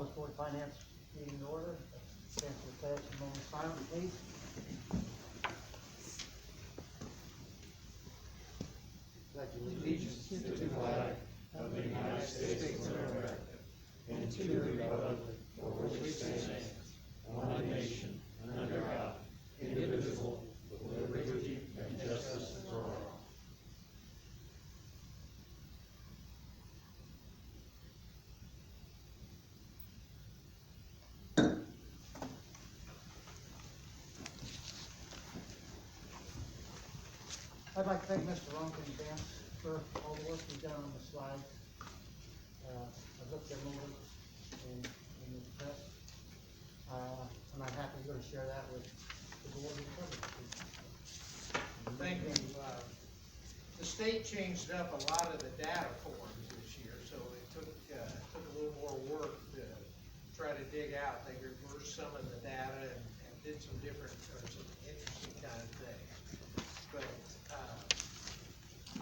call this Board of Finance meeting to order. Stand for the pledge, a moment of silence, please. Pledge Allegiance to the flag of the United States of America and to the republic for which it stands, one nation, under God, indivisible, with liberty and justice for all. I'd like to thank Mr. Ronk in advance for all the work he's done on the slides. I've looked them over in the press. And I'm happy you're going to share that with the board and the public. Thank you. The state changed up a lot of the data forms this year, so it took a little more work to try to dig out. They reversed some of the data and did some different, or some interesting kind of things. But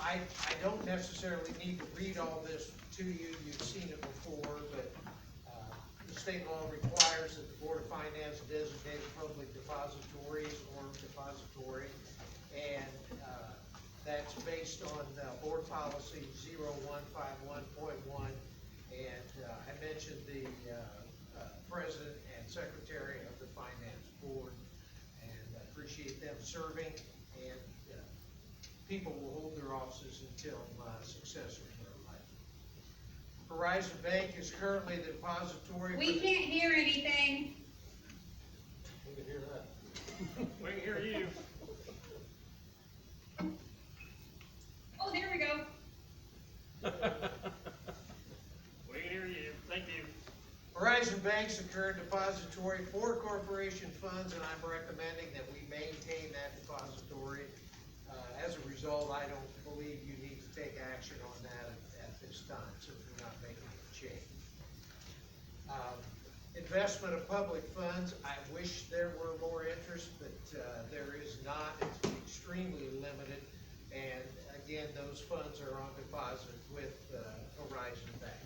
I don't necessarily need to read all this to you. You've seen it before, but the state law requires that the Board of Finance designate public depositories or depository, and that's based on Board Policy 0151.1, and I mentioned the President and Secretary of the Finance Board, and I appreciate them serving, and people will hold their offices until successors are elected. Horizon Bank is currently the depository. We can't hear anything. We can hear that. We can hear you. Oh, there we go. We can hear you. Thank you. Horizon Bank's the current depository for corporation funds, and I'm recommending that we maintain that depository. As a result, I don't believe you need to take action on that at this time, since we're not making a change. Investment of public funds, I wish there were more interest, but there is not. It's extremely limited, and again, those funds are on deposit with Horizon Bank.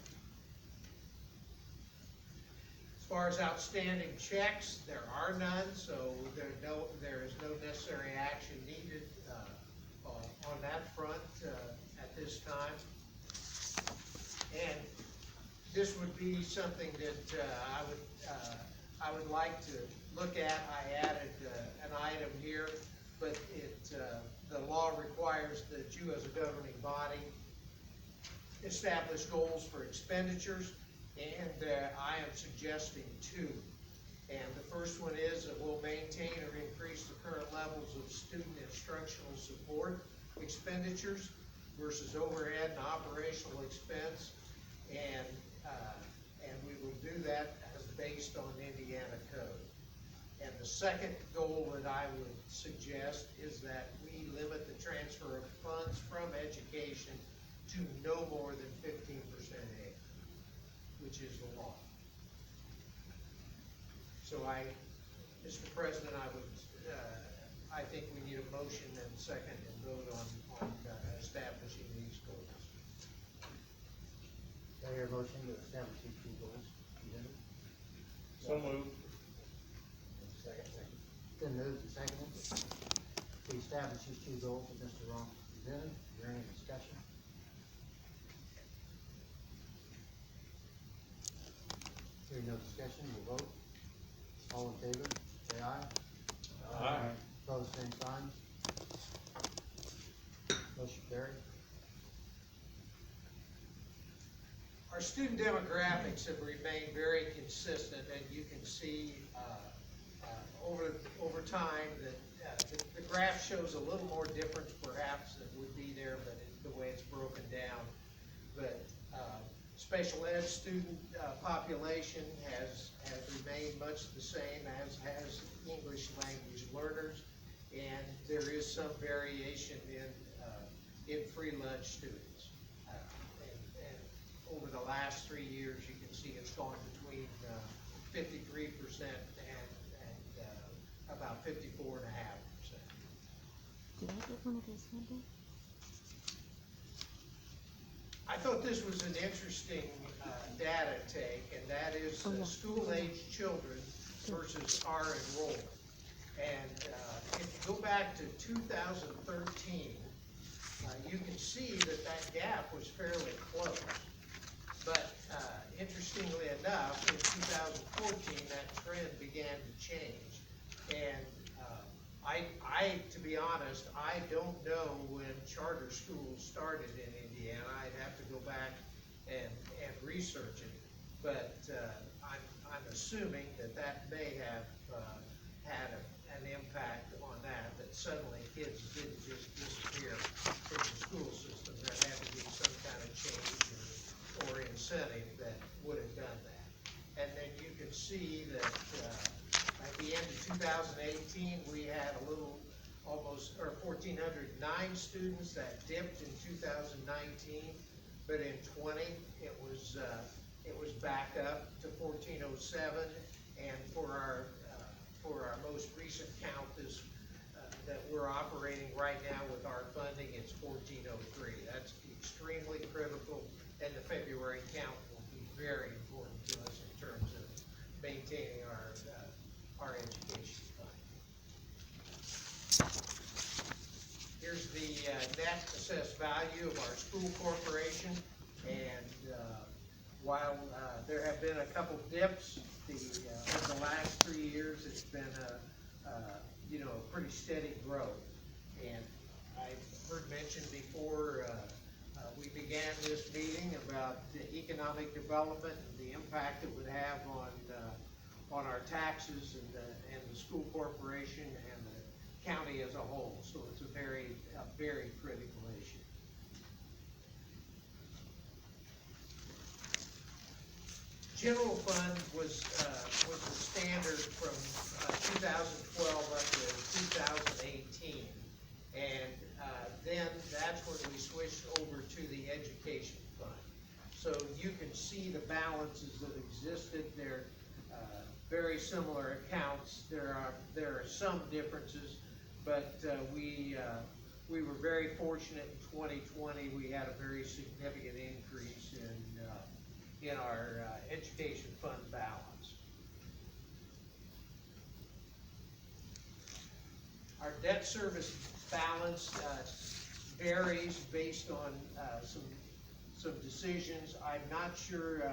As far as outstanding checks, there are none, so there is no necessary action needed on that front at this time. And this would be something that I would like to look at. I added an item here, but the law requires that you as a governing body establish goals for expenditures, and I am suggesting two. And the first one is that we'll maintain or increase the current levels of student instructional support expenditures versus overhead and operational expense, and we will do that as based on Indiana code. And the second goal that I would suggest is that we limit the transfer of funds from education to no more than 15% aid, which is the law. So Mr. President, I think we need a motion and second and vote on establishing these goals. Do I hear a motion to establish these two goals? So moved. Second. Then moved and seconded. To establish these two goals that Mr. Ronk presented. Is there any discussion? Hearing no discussion, we'll vote. All in favor, say aye. Aye. Opposed, same sign. Motion carried. Our student demographics have remained very consistent, and you can see over time that the graph shows a little more difference perhaps that would be there, but the way it's broken down. But special ed student population has remained much the same, as has English language learners, and there is some variation in free lunch students. And over the last 3 years, you can see it's gone between 53% and about 54.5%. Did I get one of those handouts? I thought this was an interesting data take, and that is school-age children versus our enrollment. And if you go back to 2013, you can see that that gap was fairly close. But interestingly enough, in 2014, that trend began to change. And to be honest, I don't know when charter schools started in Indiana. I'd have to go back and research it. But I'm assuming that may have had an impact on that suddenly kids didn't just disappear from the school system. There had to be some kind of change or incentive that would have done that. And then you can see that at the end of 2018, we had almost 1,409 students. That dipped in 2019, but in 20 it was back up to 1,407, and for our most recent count that we're operating right now with our funding, it's 1,403. That's extremely critical, and the February count will be very important to us in terms of maintaining our education fund. Here's the net assessed value of our school corporation, and while there have been a couple dips, over the last 3 years, it's been a pretty steady growth. And I've heard mentioned before, we began this meeting about the economic development and the impact it would have on our taxes and the school corporation and the county as a whole. So it's a very critical issue. General fund was the standard from 2012 up to 2018, and then that's when we switched over to the education fund. So you can see the balances that existed. They're very similar accounts. There are some differences, but we were very fortunate in 2020. We had a very significant increase in our education fund balance. Our debt service balance varies based on some decisions. I'm not sure,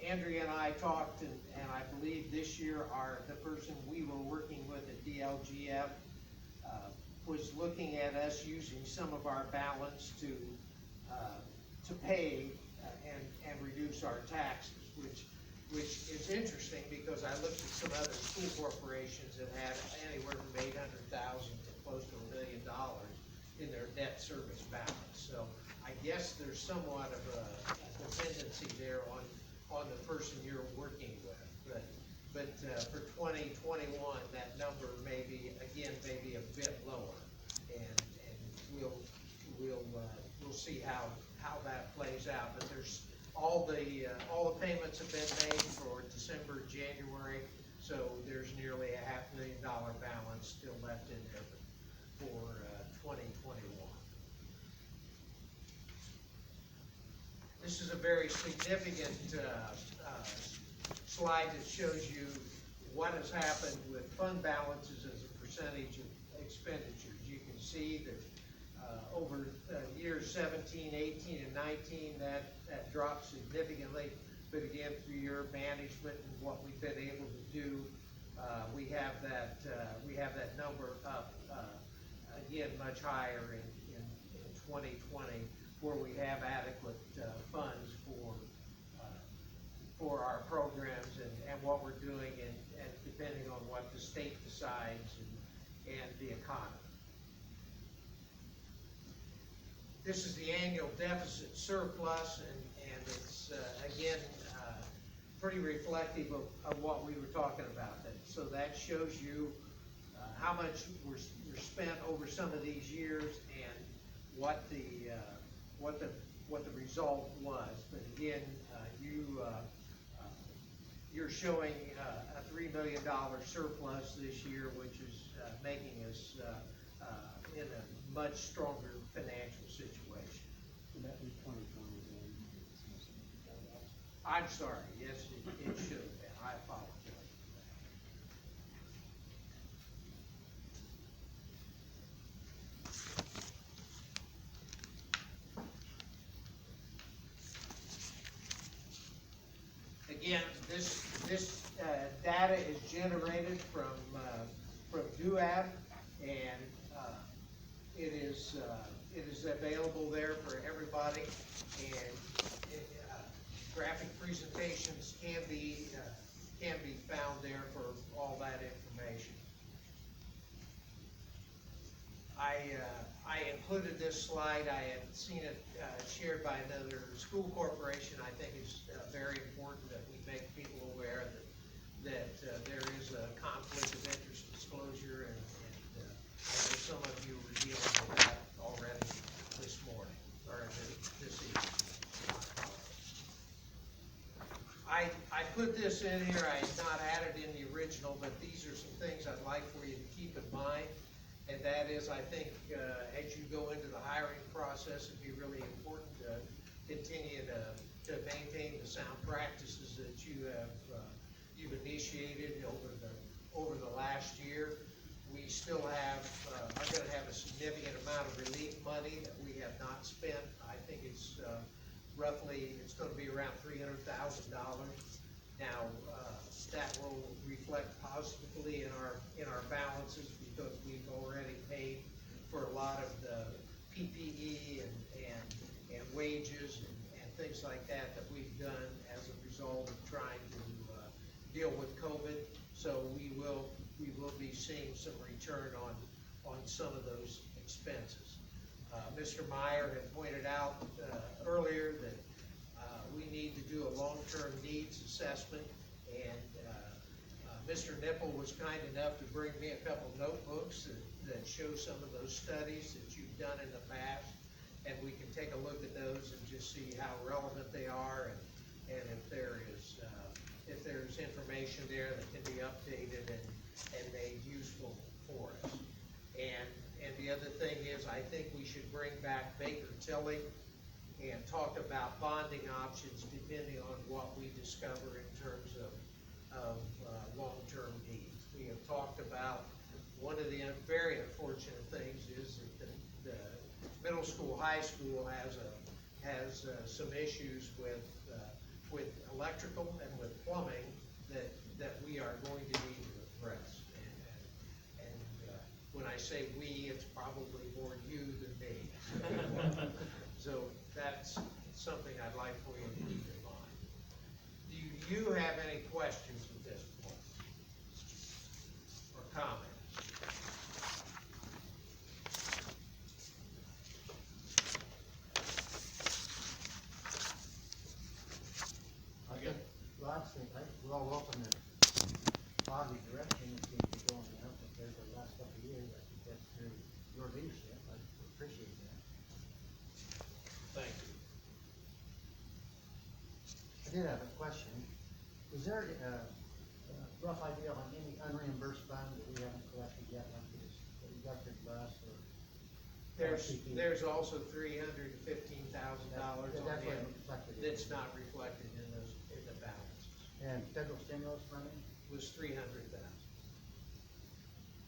Andrea and I talked, and I believe this year the person we were working with at DLGF was looking at us using some of our balance to pay and reduce our taxes, which is interesting because I looked at some other school corporations that had anywhere from $800,000 to close to $1 million in their debt service balance. So I guess there's somewhat of a dependency there on the person you're working with. But for 2021, that number may be a bit lower, and we'll see how that plays out. But there's all the payments have been made for December, January, so there's nearly a $500,000 balance still left in there for 2021. This is a very significant slide that shows you what has happened with fund balances as a percentage of expenditures. You can see that over years 17, 18, and 19, that dropped significantly. But again, through your management and what we've been able to do, we have that number up again much higher in 2020, where we have adequate funds for our programs and what we're doing, and depending on what the state decides and the economy. This is the annual deficit surplus, and it's again pretty reflective of what we were talking about. So that shows you how much we're spent over some of these years and what the result was. But again, you're showing a $3 million surplus this year, which is making us in a much stronger financial situation. So that was 2020. I'm sorry, yes, it should have been, I apologize. Again, this data is generated from DUAB, and it is available there for everybody, and graphic presentations can be found there for all that information. I included this slide. I had seen it shared by another school corporation. I think it's very important that we make people aware that there is a conflict of interest disclosure, and I know some of you were dealing with that already this morning, or this evening. I put this in here. I had not added in the original, but these are some things I'd like for you to keep in mind. And that is, I think, as you go into the hiring process, it'd be really important to continue to maintain the sound practices that you've initiated over the last year. We still are going to have a significant amount of relief money that we have not spent. I think it's it's going to be around $300,000. Now, that will reflect positively in our balances, because we've already paid for a lot of the PPE and wages and things like that we've done as a result of trying to deal with COVID. So we will be seeing some return on some of those expenses. Mr. Meyer had pointed out earlier that we need to do a long-term needs assessment, and Mr. Nipple was kind enough to bring me a couple notebooks that show some of those studies that you've done in the past, and we can take a look at those and just see how relevant they are, and if there's information there that can be updated and made useful for us. And the other thing is, I think we should bring back Baker Tilly and talk about bonding options depending on what we discover in terms of long-term needs. We have talked about one of the very unfortunate things is that the middle school, high school has some issues with electrical and with plumbing that we are going to need to address. And when I say we, it's probably more you than me. So that's something I'd like for you to keep in mind. Do you have any questions at this point? Or comments? I think, we're all welcome to positive direction and keep it going, compared to the last couple of years. I think that's through your leadership. I appreciate that. Thank you. I did have a question. Is there a rough idea on any unreimbursed funds that we haven't collected yet, like this, the electric bus or? There's also $315,000 on hand that's not reflected in the balances. And federal stimulus money, It was $300,000.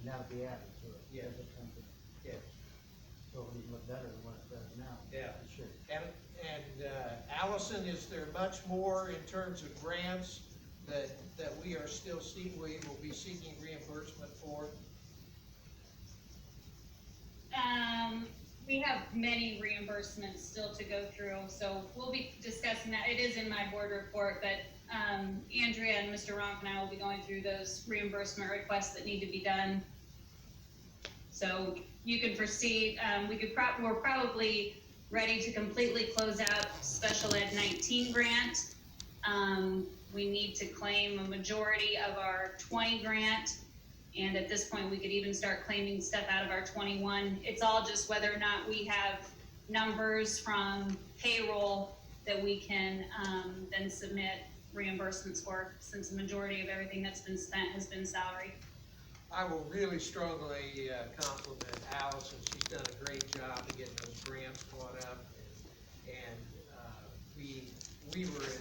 and that'll be added to it. Yeah. As it comes in. Yeah. So it'll even look better than what it does now. Yeah. It should. And Allison, is there much more in terms of grants that we are still seeking, we will be seeking reimbursement for? We have many reimbursements still to go through, so we'll be discussing that. It is in my board report, but Andrea and Mr. Ronk and I will be going through those reimbursement requests that need to be done. So you can foresee, we're probably ready to completely close out Special Ed 19 grant. We need to claim a majority of our 20 grant. And at this point, we could even start claiming stuff out of our 21. It's all just whether or not we have numbers from payroll that we can then submit reimbursements for, since the majority of everything that's been spent has been salary. I will really strongly compliment Allison. She's done a great job of getting those grants caught up. And we were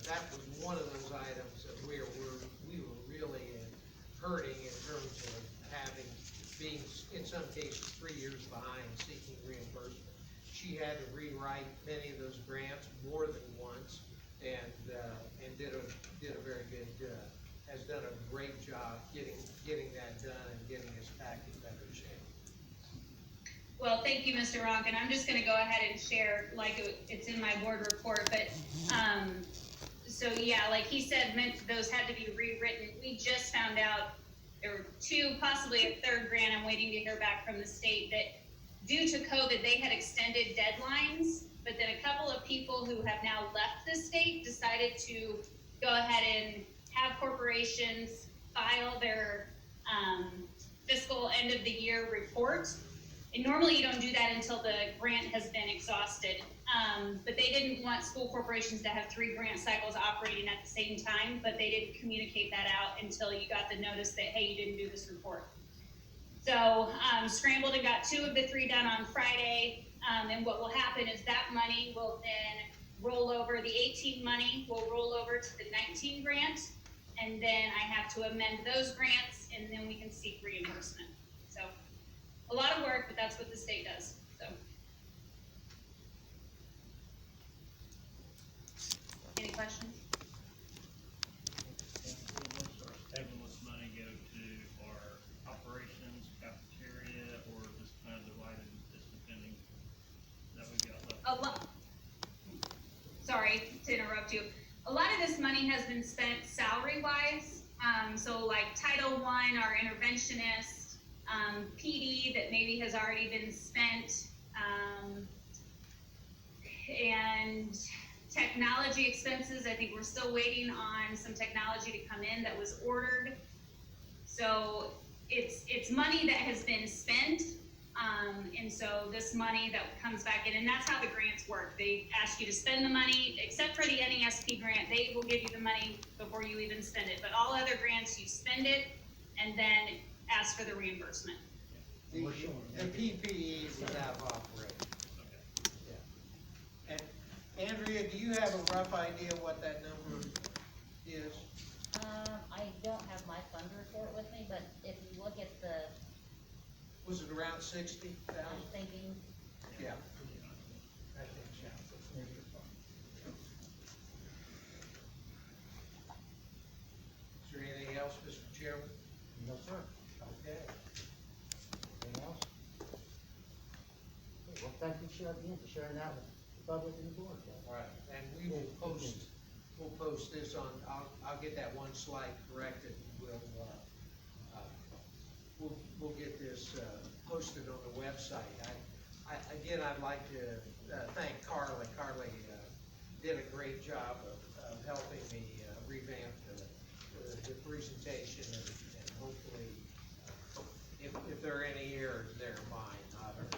that was one of those items that we were really hurting in terms of being, in some cases, 3 years behind seeking reimbursement. She had to rewrite many of those grants more than once, and did a very good, has done a great job getting that done and getting us back in better shape. Well, thank you, Mr. Ronkin. I'm just gonna go ahead and share, like, it's in my board report, but, so yeah, like he said, those had to be rewritten. We just found out there were 2, possibly a 3rd grant, I'm waiting to hear back from the state, that due to COVID, they had extended deadlines, but then a couple of people who have now left the state decided to go ahead and have corporations file their fiscal end of the year report. And normally you don't do that until the grant has been exhausted. But they didn't want school corporations to have 3 grant cycles operating at the same time, but they didn't communicate that out until you got the notice that, hey, you didn't do this report. So scrambled and got 2 of the 3 done on Friday. And what will happen is that money will then roll over, the 18 money will roll over to the 19 grant. And then I have to amend those grants, and then we can seek reimbursement. So a lot of work, but that's what the state does, so. Any questions? Stimulus money go to our operations, cafeteria, or just kind of divided, just depending that we got left? Sorry to interrupt you. A lot of this money has been spent salary-wise. So like Title I, our interventionist, PD that maybe has already been spent, and technology expenses, I think we're still waiting on some technology to come in that was ordered. So it's money that has been spent, and so this money that comes back in, and that's how the grants work. They ask you to spend the money, except for the NESP grant, they will give you the money before you even spend it. But all other grants, you spend it and then ask for the reimbursement. The PPE was out of operation. Okay. Yeah. And Andrea, do you have a rough idea what that number is? I don't have my fund report with me, but if you look at the, Was it around 60,000? I'm thinking, Yeah. I think, yeah, it's maybe a fun. Is there anything else, Mr. Chairman? No, sir. Okay. Anything else? Okay, well, thank you, Sheriff, again, for sharing that with the public and the board. All right, and we will post this on, I'll get that one slide corrected, and we'll get this, posted on the website. Again, I'd like to, thank Carly. Carly, did a great job of helping me, revamp the presentation, and hopefully, if there are any errors, they're mine, not hers.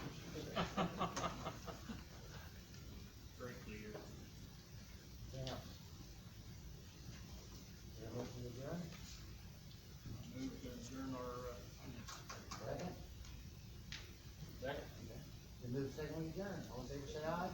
Very clear. Anything else? Is there a motion to adjourn? Move to adjourn our, Second? second. Then move second, we adjourn. All in favor, say aye.